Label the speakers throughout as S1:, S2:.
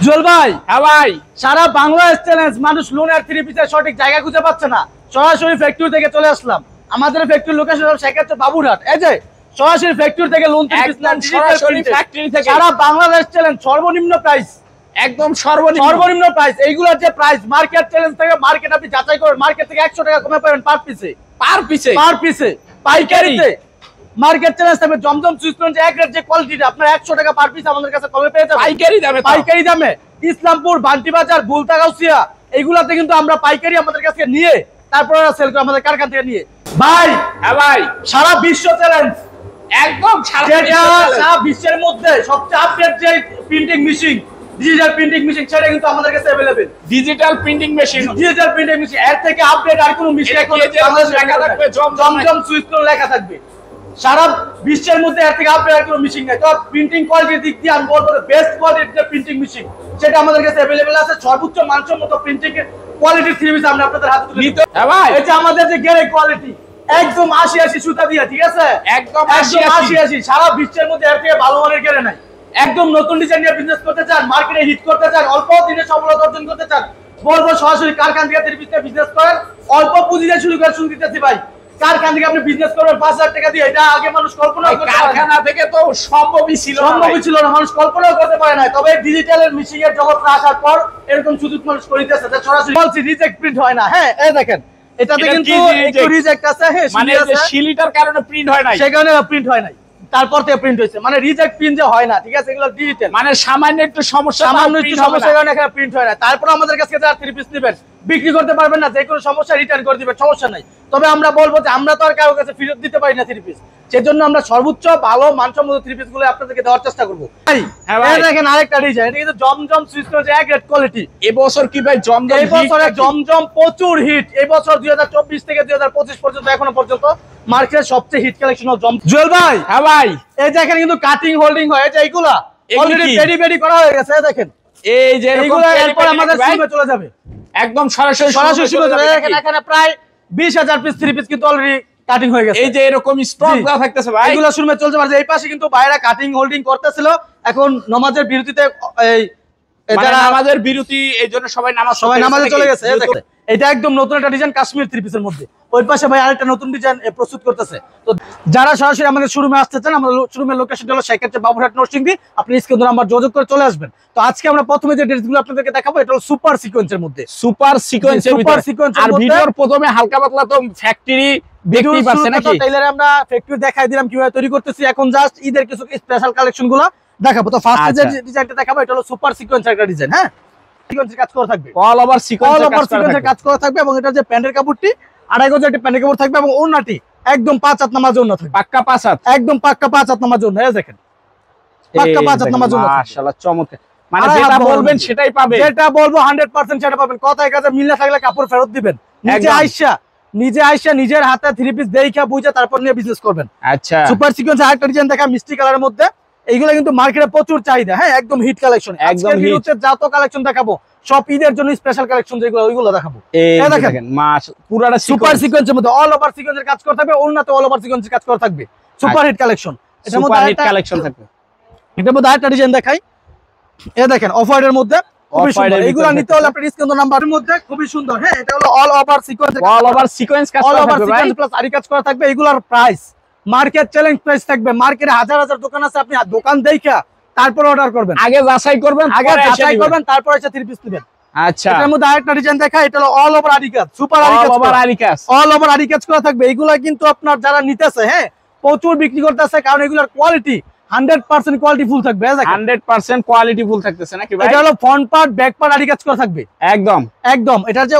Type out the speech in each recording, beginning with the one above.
S1: জুয়েল ভাই,
S2: হ্যাঁ ভাই,
S1: সারা বাংলাদেশ চ্যালেঞ্জ মানুষ লোনের থ্রি পিসের সঠিক জায়গা খুঁজে পাচ্ছে না। সরাসরি ফ্যাক্টরি থেকে চলে আসলাম। আমাদের ফ্যাক্টরি লোকেশন হলো শেখাচ্ছে বাবুরহাট। এই যে সরাসরি ফ্যাক্টরি থেকে লোন থ্রি পিস
S2: একদম সরাসরি ফ্যাক্টরি থেকে
S1: সারা বাংলাদেশ চ্যালেঞ্জ সর্বনিম্ন প্রাইস,
S2: একদম সর্বনিম্ন
S1: প্রাইস। এইগুলোর যে প্রাইস মার্কেট চ্যালেঞ্জ থেকে মার্কেট আপনি যাচাই করেন, মার্কেট থেকে 100 টাকা কমে পাবেন পার পিসে পাইকারিতে। মার্কেট চ্যালেঞ্জ থাকবে জমজম সুইচ যে এক রেট যে কোয়ালিটিটা আপনার 100 টাকা পার পিস আমাদের কাছে কমে পেয়ে যাবেন পাইকারি দামে। ইসলামপুর, বান্টি বাজার, বুলতাগাউসিয়া এইগুলাতে কিন্তু আমরা পাইকারি আমাদের কাছে নিয়ে তারপর সেল করি আমাদের কারখানা থেকে নিয়ে। ভাই,
S2: হ্যাঁ ভাই,
S1: সারা বিশ্ব চ্যালেঞ্জ,
S2: একদম
S1: সারা বিশ্বের মধ্যে সবচেয়ে আপডেট যে printing machine, digital printing machine, সেটা কিন্তু আমাদের কাছে अवेलेबल।
S2: ডিজিটাল প্রিন্টিং মেশিন
S1: এর থেকে আপডেট আর কোনো মেশিন এখন বাংলাদেশে লেখা থাকবে জমজম সুইচ লেখা থাকবে। সারা বিশ্বের মধ্যে এর থেকে আপডেট আর কোনো মেশিন নাই। তো প্রিন্টিং কোয়ালিটির দিক দিয়ে আমি বলবো বেস্ট কোয়ালিটির যে প্রিন্টিং মেশিন সেটা আমাদের কাছে अवेलेबल আছে। সর্বোচ্চ মানসম্মত প্রিন্টিং কোয়ালিটির থ্রি পিস আমরা আপনাদের হাতে তুলে দিই।
S2: হ্যাঁ ভাই,
S1: এটা আমাদের যে গ্রে কোয়ালিটি একদম 80 সুতা দিয়ে, ঠিক আছে,
S2: একদম
S1: 80 সারা বিশ্বের মধ্যে এর থেকে ভালো মানের গ্রে নাই। একদম নতুন ডিজাইন নিয়ে বিজনেস করতে চান, মার্কেটে হিট করতে চান, অল্প দিনে সফলতা অর্জন করতে চান, বলবো সরাসরি কারখানা থেকে থ্রি পিসে বিজনেস করেন। অল্প পুঁজি দিয়ে শুরু করে শুরু দিতেছি ভাই। কারখানা থেকে আপনি বিজনেস করবেন 5,000 টাকা দিয়ে, এটা আগে মানুষ কল্পনা করতে পারে না।
S2: কারখানা থেকে তো সম্ভবই ছিল না,
S1: মানুষ কল্পনাও করতে পারে না। তবে ডিজিটালের মেশিং এর জগতে আসার পর এরকম সুযোগ মানুষ করিতেছে যে সরাসরি বলছি রিজেক্ট প্রিন্ট হয় না। হ্যাঁ, এই দেখেন এটাতে কিন্তু একটু রিজেক্ট আছে। হ্যাঁ,
S2: মানে যে শিলিটার কারণে প্রিন্ট হয় নাই,
S1: সেই কারণে প্রিন্ট হয় নাই, তারপর থেকে প্রিন্ট হয়েছে। মানে রিজেক্ট প্রিন্ট যে হয় না, ঠিক আছে, এগুলো ডিজিটাল,
S2: মানে সামান্য একটু সমস্যার
S1: কারণে এখানে প্রিন্ট হয় না। তারপর আমাদের কাছে যারা থ্রি পিস নেবেন বিক্রি করতে পারবেন না, যে কোনো সমস্যা রিটার্ন করে দিবেন, সমস্যা নাই। তবে আমরা বলবো যে আমরা তো আর কারোর কাছে ফেরত দিতে পারি না থ্রি পিস, সেজন্য আমরা সর্বোচ্চ ভালো মানসম্মত থ্রি পিস গুলো আপনাদেরকে দেওয়ার চেষ্টা করবো। দেখেন আরেকটা ডিজাইন, এটা কিন্তু জমজম সুইচ যে এক রেট কোয়ালিটি।
S2: এবছর কি ভাই জমজম,
S1: এই বছরে জমজম প্রচুর হিট। এই বছর 2024 থেকে 2025 পর্যন্ত এখনো পর্যন্ত মার্কেটের সবচেয়ে হিট কালেকশন হল জমজম। জুয়েল ভাই,
S2: হ্যাঁ ভাই,
S1: এই দেখেন কিন্তু কাটিং হোল্ডিং হয়, যে এইগুলা অলরেডি রেডি করা হয়ে গেছে। দেখেন এই যে এইগুলা এরপর আমাদের সিমে চলে যাবে, একদম সরাসরি চলে যাবে। দেখেন এখানে প্রায় 20,000 পিস থ্রি পিস কিন্তু অলরেডি কাটিং হয়ে গেছে।
S2: এই যে এরকম স্টক দেওয়া থাকতেছে ভাই,
S1: এগুলা শুরুমে চলতে পারে। এই পাশে কিন্তু বাইরে কাটিং হোল্ডিং করতেছিল, এখন নামাজের বিরতিতে
S2: যারা নামাজের বিরতি, এইজন্য সবাই
S1: নামাজে চলে গেছে। এটা একদম নতুন একটা ডিজাইন কাশ্মীর থ্রি পিসের মধ্যে। ওই পাশে ভাই আরেকটা নতুন ডিজাইন প্রস্তুত করতেছে। তো যারা সরাসরি আমাদের শোরুমে আসতে চান, আমাদের শোরুমের লোকেশন হলো শেখাচ্ছে বাবুরহাট নরসিংদী। আপনি স্ক্রিনে নাম্বার যোগাযোগ করে চলে আসবেন। তো আজকে আমরা প্রথমে যে ড্রেসগুলো আপনাদেরকে দেখাবো এটা হলো সুপার সিকোয়েন্সের মধ্যে।
S2: সুপার সিকোয়েন্সের আর ভিডিওর প্রথমে হালকা পাতলা তো ফ্যাক্টরি দেখতেই পাচ্ছেন নাকি,
S1: টেইলারে আমরা ফ্যাক্টরি দেখাই দিলাম কিভাবে তৈরি করতেছি। এখন জাস্ট ঈদের কিছু স্পেশাল কালেকশনগুলো দেখাবো। তো ফার্স্টে যে ডিজাইনটা দেখাবো এটা হলো সুপার সিকোয়েন্সের একটা ডিজাইন। হ্যাঁ, সিকোয়েন্সের কাজ করা থাকবে,
S2: অল ওভার সিকোয়েন্সের
S1: কাজ করা থাকবে। এবং এটা যে প্যান্টের কাপড়টি 2.5 গজ একটা প্যান্টের কাপড় থাকবে এবং ওড়নাটি একদম 5 হাত নামাজ ওড়না থাকবে,
S2: পাক্কা 5 হাত,
S1: একদম পাক্কা 5 হাত নামাজ ওড়না। এই দেখেন পাক্কা 5 হাত নামাজ ওড়না,
S2: মাশাআল্লাহ চমৎকার। মানে যেটা বলবেন সেটাই পাবে,
S1: যেটা বলবো 100% সেটা পাবেন। কথায় কাজে মিল না থাকলে কাপড় ফেরত দিবেন। নিজে আইসা নিজের হাতে থ্রি পিস দেখা বুঝা তারপর নিয়ে বিজনেস করবেন।
S2: আচ্ছা,
S1: সুপার সিকোয়েন্স আরেকটা ডিজাইন দেখা মিষ্টি কালারের মধ্যে। এইগুলো কিন্তু মার্কেটে প্রচুর চাহিদা। হ্যাঁ, একদম হিট কালেকশন, একদম হিট। যত কালেকশন দেখাবো সব ঈদের জন্য স্পেশাল কালেকশন, যেগুলো ওইগুলো দেখাবো। এই দেখেন
S2: পুরোটা
S1: সুপার সিকোয়েন্সের মধ্যে অল ওভার সিকোয়েন্সের কাজ করা থাকবে, ওড়নাতে অল ওভার সিকোয়েন্সের কাজ করা থাকবে। সুপার হিট কালেকশন, এটার মধ্যে হিট কালেকশন থাকবে। এটার মধ্যে আরেকটা ডিজাইন দেখাই। এই দেখেন অফ হোয়াইটের মধ্যে খুবই সুন্দর। এইগুলো নিতে হলে আপনার স্ক্রিন নাম্বারের মধ্যে খুবই সুন্দর। হ্যাঁ, এটা হলো all over sequence,
S2: all over sequence কাজ করা থাকবে ভাই,
S1: প্লাস আরি কাজ করা থাকবে। এগুলোর প্রাইস মার্কেট চ্যালেঞ্জ প্রাইস থাকবে। মার্কেটে হাজার হাজার দোকান আছে, আপনি দোকান দেখা তারপর অর্ডার করবেন,
S2: আগে যাচাই করবেন,
S1: তারপর এসে থ্রি পিস নেবেন।
S2: আচ্ছা,
S1: এটার মধ্যে আরেকটা ডিজাইন দেখা, এটা হলো অল ওভার আরি কাজ, সুপার আরি কাজ, অল ওভার আরি কাজ করা থাকবে। এগুলা কিন্তু আপনার যারা নিতেছে, হ্যাঁ, প্রচুর বিক্রি করতেছে, কারণ এগুলোর কোয়ালিটি 100% কোয়ালিটি ফুল থাকবে।
S2: 100% কোয়ালিটি ফুল থাকতেছে নাকি ভাই?
S1: এটা হলো ফ্রন্ট পার্ট ব্যাক পার্ট আরি কাজ করা থাকবে
S2: একদম
S1: একদম। এটার যে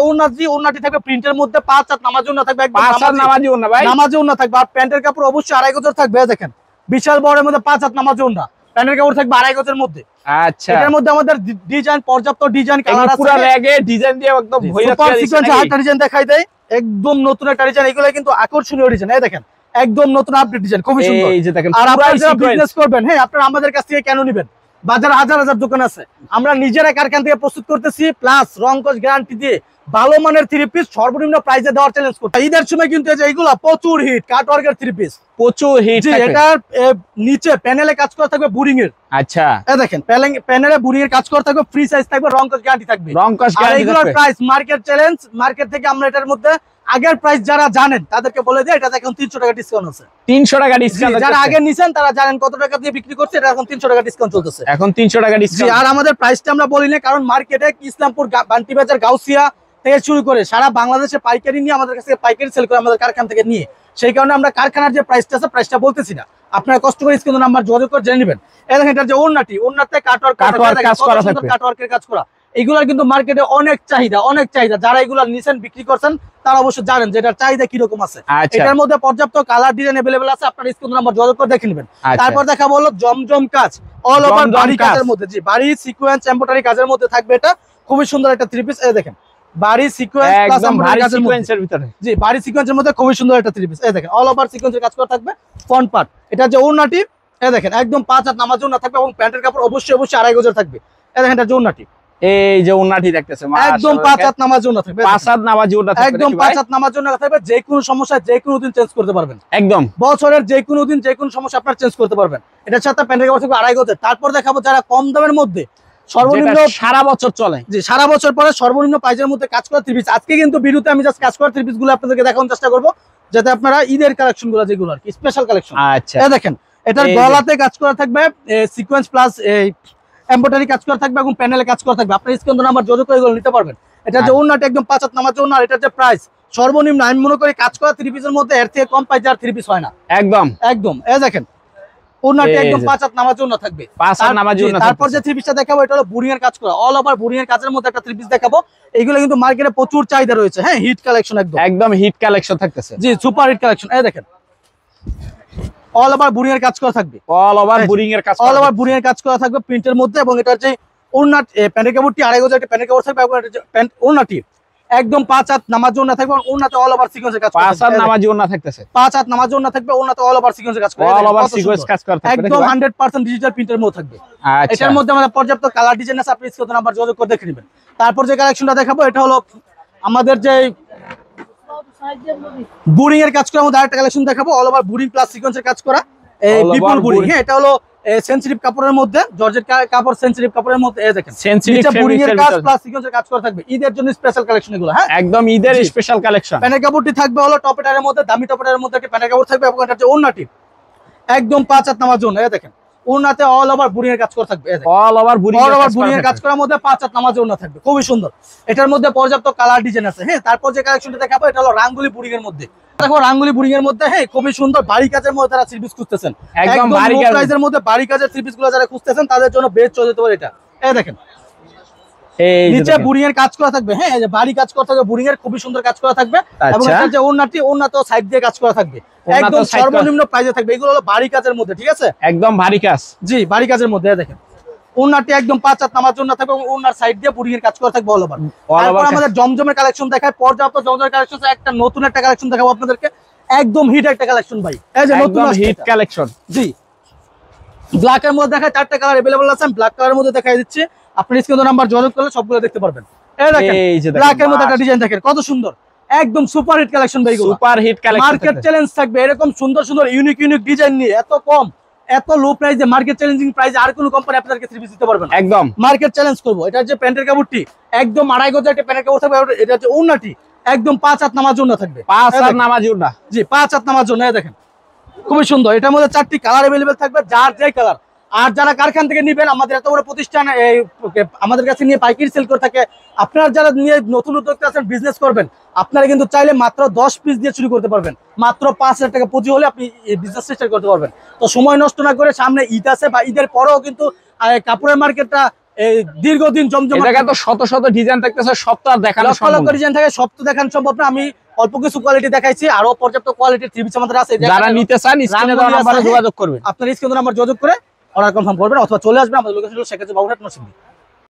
S1: ওড়নাটি থাকবে প্রিন্টের মধ্যে 5 হাত নামাজি ওড়না থাকবে, একদম
S2: 5 হাত নামাজি ওড়না ভাই,
S1: নামাজি ওড়না থাকবে। আর প্যান্টের কাপড় অবশ্যই 2.5 গজ থাকবে। দেখেন বিশাল বড়ের মধ্যে 5 হাত নামাজি ওড়না, প্যান্টের কাপড় থাকবে 2.5 গজের মধ্যে।
S2: আচ্ছা,
S1: এটার মধ্যে আমাদের ডিজাইন পর্যাপ্ত ডিজাইন কালার আছে,
S2: পুরো রেগে ডিজাইন দিয়ে একদম ভইরা
S1: সুপার সিকোয়েন্স আরেকটা ডিজাইন দেখাই দেই, একদম নতুন একটা ডিজাইন। এগুলো কিন্তু আকর্ষণীয় ডিজাইন। এই দেখেন একদম নতুন আপডেট ডিজাইন, খুবই সুন্দর।
S2: এই যে দেখেন,
S1: আর আপনারা যারা বিজনেস করবেন, হ্যাঁ, আপনারা আমাদের কাছ থেকে কেন নেবেন? বাজারে হাজার হাজার দোকান আছে, আমরা নিজেরা কারখানা থেকে প্রস্তুত করতেছি, প্লাস রংকশ গ্যারান্টি দিয়ে ভালো মানের 3 পিস সর্বনিম্ন প্রাইসে দেওয়ার চ্যালেঞ্জ করতে। ঈদের সময় কিন্তু এই যে এইগুলা প্রচুর হিট, কাটওয়ার্কের 3 পিস
S2: প্রচুর হিট।
S1: এটার নিচে প্যানেলে কাজ করা থাকবে বুরিং এর।
S2: আচ্ছা,
S1: এই দেখেন প্যানেলে বুরিং এর কাজ করা থাকবে, ফ্রি সাইজ থাকবে, রংকশ গ্যারান্টি থাকবে।
S2: রংকশ
S1: আর
S2: গ্যারান্টি
S1: এগুলোর প্রাইস মার্কেট চ্যালেঞ্জ, মার্কেট থেকে আমরা এটার মধ্যে আগের প্রাইস যারা জানেন তাদেরকে বলে দিই, এটা এখন 300 টাকা ডিসকাউন্ট আছে।
S2: 300 টাকা ডিসকাউন্ট।
S1: যারা আগে নিছেন তারা জানেন কত টাকা দিয়ে বিক্রি করছে, এটা এখন 300 টাকা ডিসকাউন্ট চলতেছে।
S2: এখন 300 টাকা ডিসকাউন্ট।
S1: আর আমাদের প্রাইসটা আমরা বলি না, কারণ মার্কেটে ইসলামপুর, বান্টি বাজার, গাউসিয়া থেকে শুরু করে সারা বাংলাদেশে পাইকারি নিয়ে আমাদের কাছে পাইকারি সেল করে আমাদের কারখানা থেকে নিয়ে, সেই কারণে আমরা কারখানার যে প্রাইসটা আছে প্রাইসটা বলতেছি না। আপনারা কষ্ট করে স্ক্রিন নাম্বার যোগাযোগ করে জেনে নেবেন। এই দেখেন এটা যে ওন্নাতে কাটওয়ার্ক কাজ করা, কাটওয়ার্কের কাজ করা, এগুলার কিন্তু মার্কেটে অনেক চাহিদা, অনেক চাহিদা। যারা এগুলা নিছেন, বিক্রি করছেন, তারা অবশ্যই জানেন যে এটার চাহিদা কিরকম আছে। এটার মধ্যে পর্যাপ্ত কালার ডিজাইন अवेलेबल আছে, আপনারা স্ক্রিন নাম্বার যোগাযোগ করে দেখে নেবেন। তারপর দেখা বললো জমজম কাজ, অল ওভার বাড়ি কাজের মধ্যে, জি বাড়ি সিকোয়েন্স এমব্রয়ডারি কাজের মধ্যে থাকবে। এটা খুবই সুন্দর একটা 3 পিস। এই দেখেন বাড়ি সিকোয়েন্স প্লাস এমব্রয়ডারি কাজের ভিতরে, জি বাড়ি সিকোয়েন্সের মধ্যে খুবই সুন্দর একটা 3 পিস। এই দেখেন অল ওভার সিকোয়েন্সের কাজ করা থাকবে, ফ্রন্ট পার্ট। এটা যে ওড়নাটি, এই দেখেন একদম 5 হাত নামাজ ওড়না থাকবে এবং প্যান্টের কাপড় অবশ্যই 2.5 গজের থাকবে। এই দেখেন এটা যে ওড়নাটি,
S2: এই যে ওড়নাটি দেখতেছেন
S1: একদম 5 হাত নামাজ ওড়না থাকবে,
S2: 5 হাত নামাজ ওড়না থাকবে,
S1: একদম 5 হাত নামাজ ওড়না থাকবে। যে কোনো সমস্যা যে কোনো দিন চেঞ্জ করতে পারবেন,
S2: একদম
S1: বছরের যে কোনো দিন যে কোনো সমস্যা আপনারা চেঞ্জ করতে পারবেন। এটার সাথে প্যান্টের কাপড় থাকবে 2.5 গজের। তারপর দেখাবো যারা কম দামের মধ্যে সর্বনিম্ন
S2: সারা বছর চলে,
S1: জি সারা বছর পরে সর্বনিম্ন প্রাইসের মধ্যে কাজ করা 3 পিস। আজকে কিন্তু ভিডিওতে আমি জাস্ট কাজ করা 3 পিস গুলো আপনাদেরকে দেখানোর চেষ্টা করব, যাতে আপনারা ঈদের কালেকশন গুলো যেগুলো আর কি স্পেশাল কালেকশন।
S2: আচ্ছা,
S1: এই দেখেন এটার গলাতে কাজ করা থাকবে, সিকোয়েন্স প্লাস এমব্রয়ডারি কাজ করা থাকবে এবং প্যানেলে কাজ করা থাকবে। আপনি স্ক্রিন নাম্বার যোগাযোগ করে এগুলো নিতে পারবেন। এটা যে ওড়নাটা একদম 5 হাত নামাজ ওড়না, এটার যে প্রাইস সর্বনিম্ন আমি মনে করি কাজ করা 3 পিসের মধ্যে এর থেকে কম প্রাইসে আর 3 পিস হয় না,
S2: একদম
S1: একদম। এই দেখেন ওড়নাটা একদম 5 হাত নামাজ ওড়না থাকবে,
S2: 5 হাত নামাজ ওড়না।
S1: তারপর যে 3 পিসটা দেখাবো এটা হলো বুরিং এর কাজ করা, অল ওভার বুরিং এর কাজের মধ্যে একটা 3 পিস দেখাবো। এগুলো কিন্তু মার্কেটে প্রচুর চাহিদা রয়েছে, হ্যাঁ হিট কালেকশন, একদম
S2: হিট কালেকশন থাকতেছে,
S1: জি সুপার হিট কালেকশন। এই দেখেন অল ওভার বুরিং এর কাজ করা থাকবে,
S2: অল ওভার বুরিং এর কাজ,
S1: অল ওভার বুরিং এর কাজ করা থাকবে প্রিন্টের মধ্যে। এবং এটার যে ওড়না প্যান্টের কাপড়টি 2.5 গজের একটা প্যান্টের কাপড় থাকবে এবং এটা যে প্যান্ট ওড়নাটি একদম 5 হাত নামাজ ওড়না থাকবে এবং ওড়নাতে অল ওভার সিকোয়েন্সের কাজ করা থাকবে,
S2: 5 হাত নামাজ ওড়না থাকতেছে,
S1: 5 হাত নামাজ ওড়না থাকবে, ওড়নাতে অল ওভার সিকোয়েন্সের কাজ করা,
S2: অল ওভার সিকোয়েন্স কাজ করা থাকবে,
S1: একদম 100% ডিজিটাল প্রিন্টের মধ্যে থাকবে। এটার মধ্যে আমাদের পর্যাপ্ত কালার ডিজাইন আছে, আপনি স্ক্রিন নাম্বার যোগাযোগ করে দেখে নেবেন। তারপর যে কালেকশনটা দেখাবো এটা হলো আমাদের যে বুরিং এর কাজ করা, আমাদের আরেকটা কালেকশন দেখাবো, অল ওভার বুরিং প্লাস সিকোয়েন্সের কাজ করা, এই বিপুল বুরিং। হ্যাঁ এটা হলো সেনসিটিভ কাপড়ের মধ্যে, জর্জেট কাপড় সেনসিটিভ কাপড়ের মধ্যে। এই দেখেন সেনসিটিভ বুরিং এর কাজ প্লাস সিকোয়েন্সের কাজ করা থাকবে, ঈদের জন্য স্পেশাল কালেকশন এগুলো, হ্যাঁ
S2: একদম ঈদের স্পেশাল কালেকশন।
S1: প্যান্টের কাপড়টি থাকবে হলো টপেটারের মধ্যে, দামি টপেটারের মধ্যে একটা প্যান্টের কাপড় থাকবে এবং এটা হচ্ছে ওড়নাটি একদম 5 হাত নামাজ ওড়না। এই দেখেন ওড়নাতে অল ওভার বুরিং এর কাজ করা থাকবে,
S2: অল ওভার বুরিং
S1: এর কাজ করার মধ্যে 5 হাত নামাজ ওড়না থাকবে, খুবই সুন্দর। এটার মধ্যে পর্যাপ্ত কালার ডিজাইন আছে, হ্যাঁ। তারপর যে কালেকশনটা দেখাবো এটা হলো রাঙ্গুলি বুরিং এর মধ্যে। দেখো রাঙ্গুলি বুরিং এর মধ্যে, হ্যাঁ খুবই সুন্দর বাড়ি কাজের মধ্যে তারা 3 পিস খুঁজতেছেন, একদম ভারী প্রাইসের মধ্যে বাড়ি কাজের 3 পিস গুলো যারা খুঁজতেছেন তাদের জন্য বেস্ট চলে যেতে পারে এটা। এই দেখেন নিচে বুরিং এর কাজ করা থাকবে, হ্যাঁ এই যে বাড়ি কাজ করা থাকবে, বুরিং এর খুবই সুন্দর কাজ করা থাকবে এবং এটা যে ওড়নাটি, ওড়নাতেও সাইড দিয়ে কাজ করা থাকবে, একদম সর্বনিম্ন প্রাইসে থাকবে। এগুলো হলো বাড়ি কাজের মধ্যে, ঠিক আছে
S2: একদম ভারী কাজ,
S1: জি বাড়ি কাজের মধ্যে। দেখেন ওড়নাটি একদম 5 হাত নামাজ ওড়না থাকবে এবং ওড়নার সাইড দিয়ে বুরিং এর কাজ করা থাকবে অল ওভার। তারপর আমাদের জমজমের কালেকশন দেখায়, পর্যাপ্ত জমজমের কালেকশন, একটা নতুন একটা কালেকশন দেখাবো আপনাদেরকে, একদম হিট একটা কালেকশন ভাই, এই যে নতুন
S2: হিট কালেকশন,
S1: জি ব্ল্যাক এর মধ্যে দেখায়, 4টা কালার अवेलेबल আছে, আমি ব্ল্যাক কালারের মধ্যে দেখাই দিচ্ছি, আপনি স্ক্রিন নাম্বার যোগাযোগ করলে সবগুলো দেখতে পারবেন। এই দেখেন ব্ল্যাক এর মধ্যে একটা ডিজাইন দেখেন কত সুন্দর, একদম সুপার হিট কালেকশন ভাই,
S2: super hit collection.
S1: Market challenge থাকবে এরকম সুন্দর সুন্দর ইউনিক ডিজাইন নিয়ে, এত কম এত লো প্রাইসে, মার্কেট চ্যালেঞ্জিং প্রাইসে আর কোন কোম্পানি আপনাদেরকে 3 পিস দিতে পারবে না, একদম মার্কেট চ্যালেঞ্জ করব। এটা যে প্যান্টের কাপড়টি একদম 2.5 গজের একটা প্যান্টের কাপড় থাকবে, এটা যে ওড়নাটি একদম 5 হাত নামাজ ওড়না থাকবে,
S2: 5 হাত নামাজ ওড়না,
S1: জি 5 হাত নামাজ ওড়না। দেখেন খুবই সুন্দর, এটার মধ্যে 4টি কালার अवेलेबल থাকবে, যার যে কালার। আর যারা কারখানা থেকে নেবেন, আমাদের এত বড় প্রতিষ্ঠান আমাদের কাছে নিয়ে পাইকারি সেল করে থাকে, আপনারা যারা নিয়ে নতুন উদ্যোক্তা আছেন, বিজনেস করবেন, আপনারা কিন্তু চাইলে মাত্র 10 পিস দিয়ে শুরু করতে পারবেন, মাত্র 5,000 টাকা পুঁজি হলে আপনি বিজনেস স্টার্ট করতে পারবেন। তো সময় নষ্ট না করে, সামনে ঈদ আছে বা ঈদের পরেও কিন্তু কাপড়ের মার্কেটটা দীর্ঘদিন জমজমাট,
S2: তো শত শত ডিজাইন থাকতেছে, সব তো আর দেখানো সম্ভব না,
S1: লক্ষ লক্ষ ডিজাইন থাকে, সব তো দেখানো সম্ভব না। আমি অল্প কিছু কোয়ালিটি দেখাইছি, আরো পর্যাপ্ত কোয়ালিটির 3 পিস আমাদের আছে,
S2: যারা নিতে চান স্ক্রিনে দেওয়া নম্বরে যোগাযোগ করবেন,
S1: আপনার স্ক্রিনে নাম্বার যোগাযোগ করে অর্ডার কনফার্ম করবেন অথবা চলে আসবেন আমাদের লোকেশন হলো শেখ বাবুরহাট নরসিংদী।